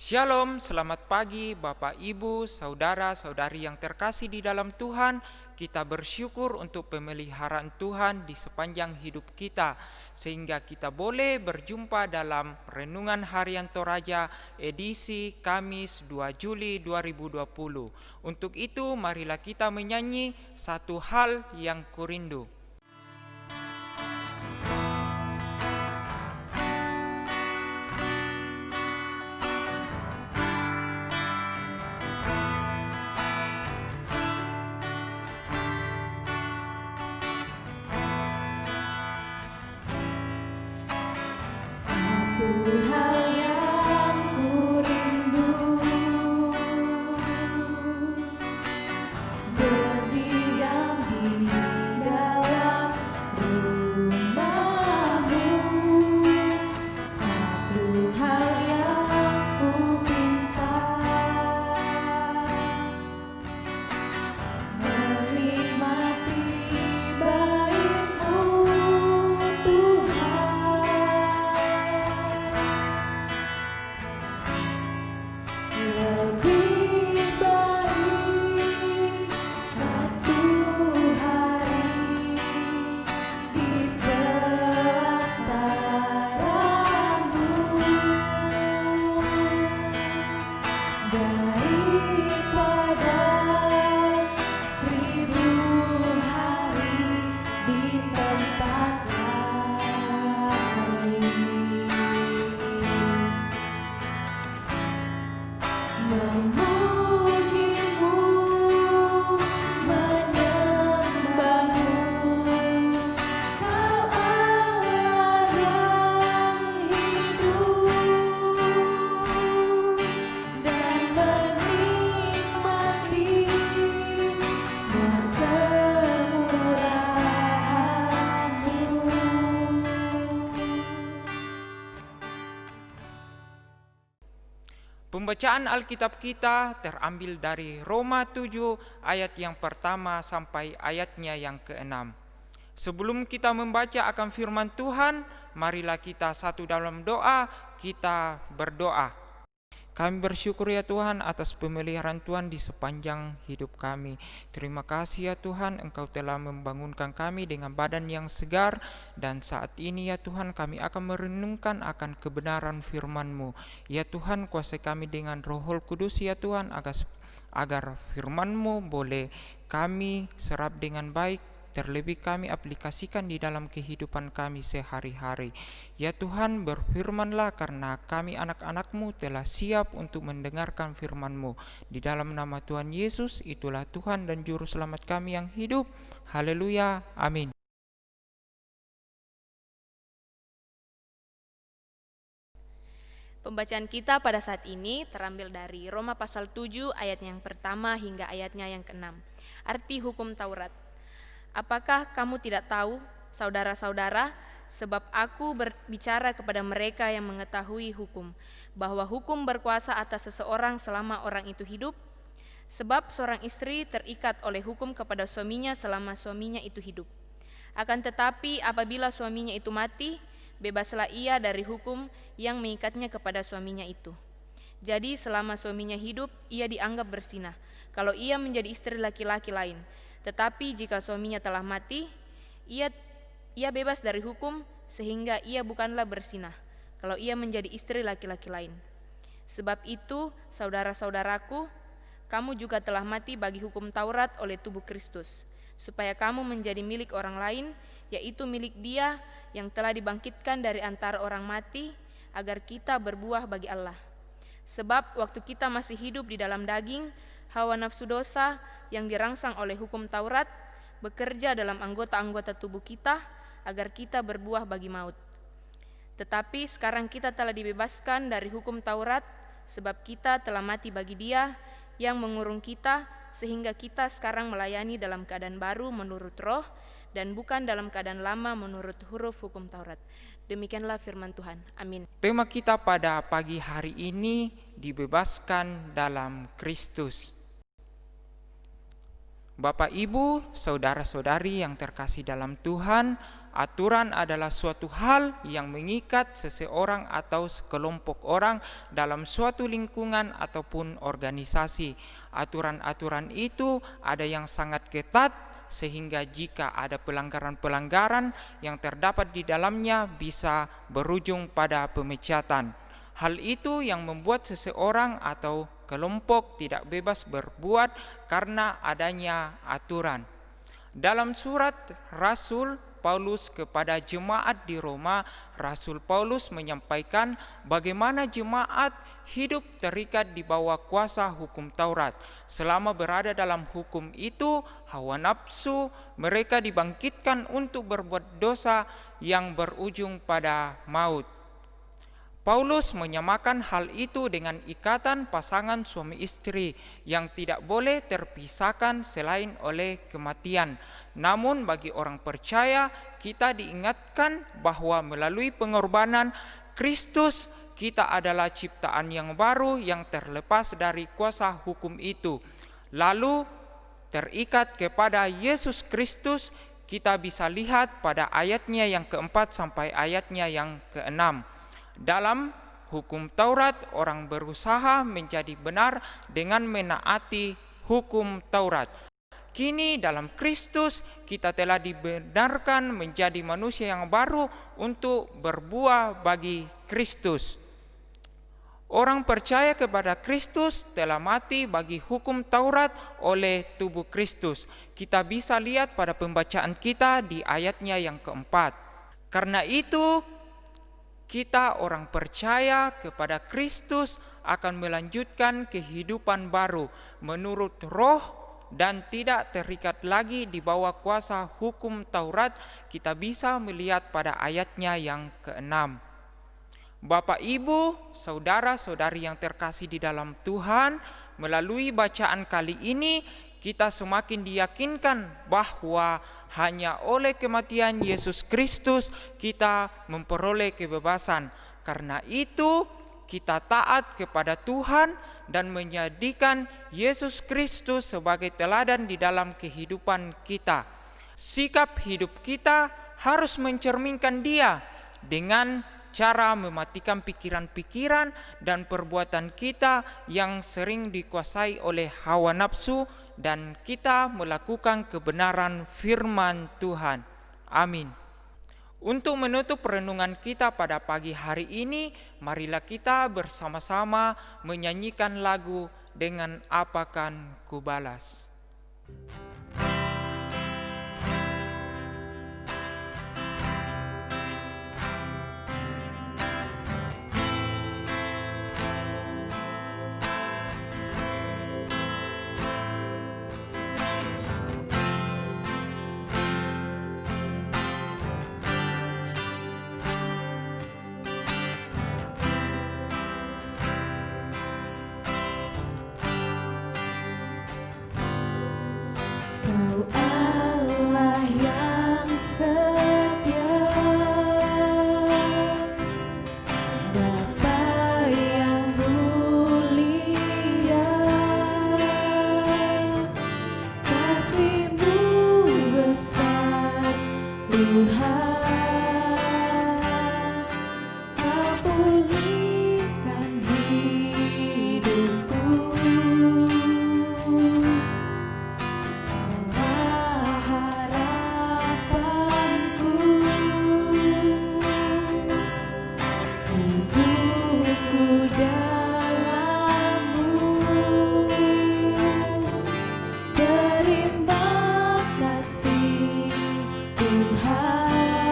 Shalom, selamat pagi Bapak Ibu, saudara-saudari yang terkasih di dalam Tuhan. Kita bersyukur untuk pemeliharaan Tuhan di sepanjang hidup kita, sehingga kita boleh berjumpa dalam Renungan Harian Toraja edisi Kamis 2 Juli 2020. Untuk itu marilah kita menyanyi Satu Hal Yang Kurindu. Satu hal yang kurindu, berdiam di dalam rumah-Mu. Satu hal yang kupinta, menikmati bait-Mu, Tuhan. Lebih baik satu hari di pelataran-Mu daripada 1000 hari di tempat lain. Memuji-Mu, menyembah-Mu, Kau Allah yang hidup, dan menikmati semua kemurahan-Mu. Pembacaan Alkitab kita terambil dari Roma 7 ayat yang pertama sampai ayatnya yang ke-6. Sebelum kita membaca akan firman Tuhan, marilah kita satu dalam doa, kita berdoa. Kami bersyukur ya Tuhan atas pemeliharaan Tuhan di sepanjang hidup kami. Terima kasih ya Tuhan, Engkau telah membangunkan kami dengan badan yang segar. Dan saat ini ya Tuhan, kami akan merenungkan akan kebenaran firman-Mu. Ya Tuhan, kuasai kami dengan Roh Kudus ya Tuhan, agar firman-Mu boleh kami serap dengan baik, terlebih kami aplikasikan di dalam kehidupan kami sehari-hari. Ya Tuhan, berfirman-Lah karena kami anak-anak-Mu telah siap untuk mendengarkan firman-Mu. Di dalam nama Tuhan Yesus, itulah Tuhan dan Juru Selamat kami yang hidup. Haleluya, amin. Pembacaan kita pada saat ini terambil dari Roma pasal 7 ayat yang pertama hingga ayatnya yang ke-6. Arti hukum Taurat. Apakah kamu tidak tahu, saudara-saudara, sebab aku berbicara kepada mereka yang mengetahui hukum, bahwa hukum berkuasa atas seseorang selama orang itu hidup? Sebab seorang istri terikat oleh hukum kepada suaminya selama suaminya itu hidup. Akan tetapi apabila suaminya itu mati, bebaslah ia dari hukum yang mengikatnya kepada suaminya itu. Jadi selama suaminya hidup, ia dianggap berzinah, kalau ia menjadi istri laki-laki lain. Tetapi jika suaminya telah mati, ia bebas dari hukum, sehingga ia bukanlah berzinah, kalau ia menjadi istri laki-laki lain. Sebab itu, saudara-saudaraku, kamu juga telah mati bagi hukum Taurat oleh tubuh Kristus, supaya kamu menjadi milik orang lain, yaitu milik Dia yang telah dibangkitkan dari antara orang mati, agar kita berbuah bagi Allah. Sebab waktu kita masih hidup di dalam daging, hawa nafsu dosa yang dirangsang oleh hukum Taurat bekerja dalam anggota-anggota tubuh kita, agar kita berbuah bagi maut. Tetapi sekarang kita telah dibebaskan dari hukum Taurat, sebab kita telah mati bagi Dia yang mengurung kita, sehingga kita sekarang melayani dalam keadaan baru menurut roh, dan bukan dalam keadaan lama menurut huruf hukum Taurat. Demikianlah firman Tuhan. Amin. Tema kita pada pagi hari ini, dibebaskan dalam Kristus. Bapak, Ibu, saudara-saudari yang terkasih dalam Tuhan, aturan adalah suatu hal yang mengikat seseorang atau sekelompok orang dalam suatu lingkungan ataupun organisasi. Aturan-aturan itu ada yang sangat ketat, sehingga jika ada pelanggaran-pelanggaran yang terdapat di dalamnya bisa berujung pada pemecatan. Hal itu yang membuat seseorang atau kelompok tidak bebas berbuat karena adanya aturan. Dalam surat Rasul Paulus kepada jemaat di Roma, Rasul Paulus menyampaikan bagaimana jemaat hidup terikat di bawah kuasa hukum Taurat. Selama berada dalam hukum itu, hawa nafsu mereka dibangkitkan untuk berbuat dosa yang berujung pada maut. Paulus menyamakan hal itu dengan ikatan pasangan suami istri yang tidak boleh terpisahkan selain oleh kematian. Namun bagi orang percaya, kita diingatkan bahwa melalui pengorbanan Kristus, kita adalah ciptaan yang baru yang terlepas dari kuasa hukum itu. Lalu terikat kepada Yesus Kristus, kita bisa lihat pada ayatnya yang keempat sampai ayatnya yang keenam. Dalam hukum Taurat, orang berusaha menjadi benar dengan menaati hukum Taurat. Kini dalam Kristus kita telah dibenarkan menjadi manusia yang baru untuk berbuah bagi Kristus. Orang percaya kepada Kristus telah mati bagi hukum Taurat oleh tubuh Kristus. Kita bisa lihat pada pembacaan kita di ayatnya yang keempat. Karena itu, kita orang percaya kepada Kristus akan melanjutkan kehidupan baru menurut Roh dan tidak terikat lagi di bawah kuasa hukum Taurat. Kita bisa melihat pada ayatnya yang keenam. Bapak, Ibu, saudara-saudari yang terkasih di dalam Tuhan, melalui bacaan kali ini kita semakin diyakinkan bahwa hanya oleh kematian Yesus Kristus kita memperoleh kebebasan. Karena itu kita taat kepada Tuhan dan menjadikan Yesus Kristus sebagai teladan di dalam kehidupan kita. Sikap hidup kita harus mencerminkan Dia dengan cara mematikan pikiran-pikiran dan perbuatan kita yang sering dikuasai oleh hawa nafsu, dan kita melakukan kebenaran firman Tuhan. Amin. Untuk menutup renungan kita pada pagi hari ini, marilah kita bersama-sama menyanyikan lagu Dengan Apakan Kubalas. Kau Allah yang setia, Bapa yang mulia, kasih-Mu besar Tuhan, Kau pulihkan hidupku. Terima kasih Tuhan.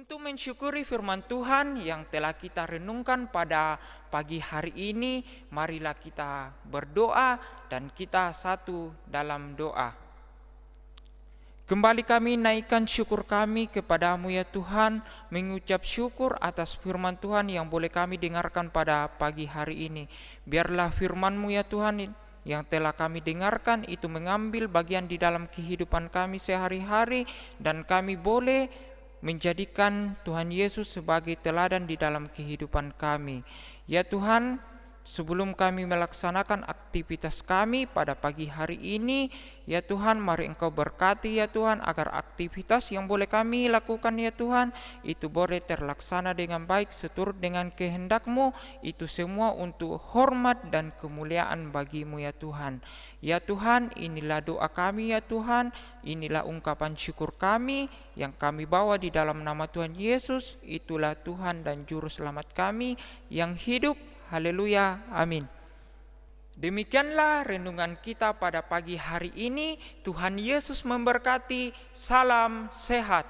Untuk mensyukuri firman Tuhan yang telah kita renungkan pada pagi hari ini, marilah kita berdoa dan kita satu dalam doa. Kembali kami naikkan syukur kami kepadamu ya Tuhan, mengucap syukur atas firman Tuhan yang boleh kami dengarkan pada pagi hari ini. Biarlah firman-Mu ya Tuhan yang telah kami dengarkan itu mengambil bagian di dalam kehidupan kami sehari-hari, dan kami boleh menjadikan Tuhan Yesus sebagai teladan di dalam kehidupan kami. Ya Tuhan, sebelum kami melaksanakan aktivitas kami pada pagi hari ini, ya Tuhan, mari Engkau berkati ya Tuhan, agar aktivitas yang boleh kami lakukan ya Tuhan, itu boleh terlaksana dengan baik seturut dengan kehendak-Mu, itu semua untuk hormat dan kemuliaan bagi-Mu ya Tuhan. Ya Tuhan, inilah doa kami ya Tuhan, inilah ungkapan syukur kami yang kami bawa di dalam nama Tuhan Yesus, itulah Tuhan dan Juru Selamat kami yang hidup. Haleluya, amin. Demikianlah renungan kita pada pagi hari ini. Tuhan Yesus memberkati. Salam sehat.